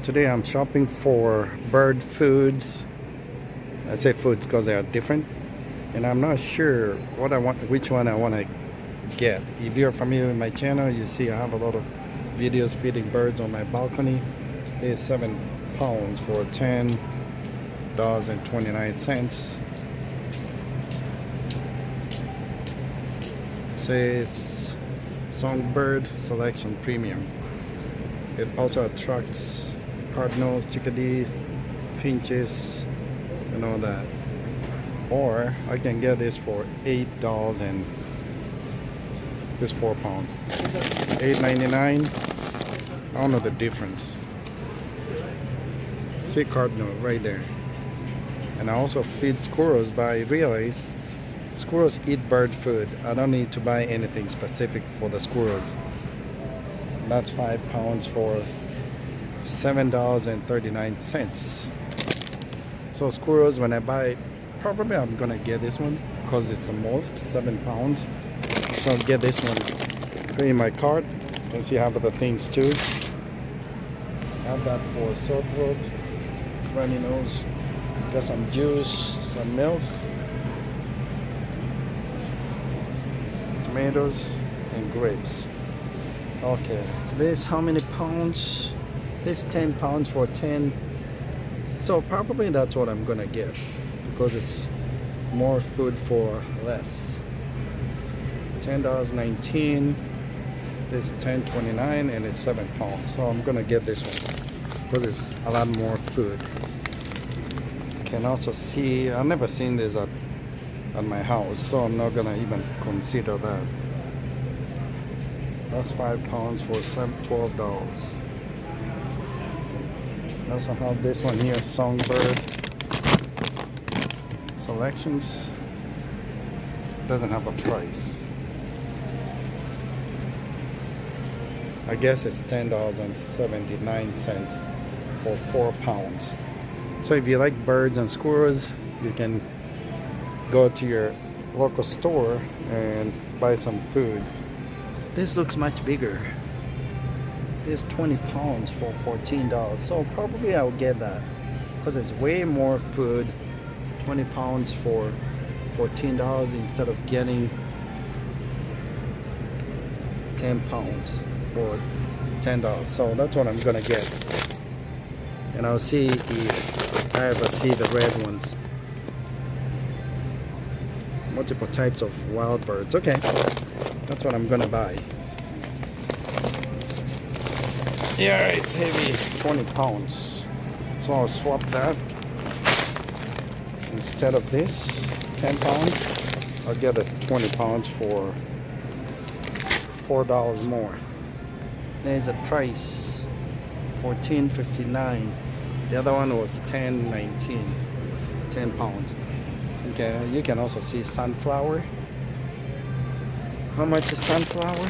Today I'm shopping for bird foods. I say foods because they are different, and I'm not sure what I want, which one I want to get. If you're familiar with my channel, you see I have a lot of videos feeding birds on my balcony. It's 7 pounds for $10.29. Says Songbird Selection Premium. It also attracts Cardinals, chickadees, Finches, and all that. Or I can get this for $8 and this 4 pounds. $8.99. I don't know the difference. See Cardinal right there. And I also feed squirrels, but I realize squirrels eat bird food. I don't need to buy anything specific for the squirrels. That's 5 pounds for $7.39. So squirrels, when I buy, probably I'm gonna get this one because it's the most, 7 pounds. So I'll get this one. Put in my cart. And see, I have other things too. I have that for sore throat, runny nose. Got some juice, some milk, tomatoes, and grapes. Okay, this how many pounds? This 10 pounds for 10. So probably that's what I'm gonna get because it's more food for less. $10.19. This $10.29 and it's 7 pounds. So I'm gonna get this one because it's a lot more food. You can also see, I've never seen this at my house, so I'm not gonna even consider that. That's 5 pounds for $12. I also have this one here, Songbird Selections. Doesn't have a price. I guess it's $10.79 for 4 pounds. So if you like birds and squirrels, you can go to your local store and buy some food. This looks much bigger. This 20 pounds for $14. So probably I'll get that because it's way more food. 20 pounds for $14 instead of getting 10 pounds for $10. So that's what I'm gonna get. And I'll see if I ever see the red ones. Multiple types of wild birds. Okay, that's what I'm gonna buy. Yeah, it's heavy, 20 pounds. So I'll swap that. Instead of this, 10 pounds, I'll get it 20 pounds for $4 more. There's a price, $14.59. The other one was $10.19, 10 pounds. Okay, you can also see sunflower. How much is sunflower?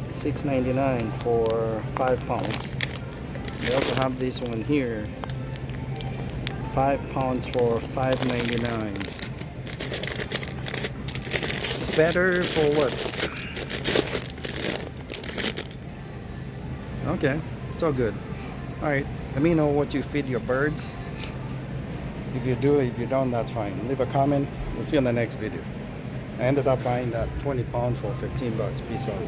$6.99 for 5 pounds. They also have this one here, 5 pounds for $5.99. Better for what? Okay, it's all good. All right, let me know what you feed your birds. If you do, if you don't, that's fine. Leave a comment. We'll see you in the next video. I ended up buying that 20 pounds for $15. Peace out.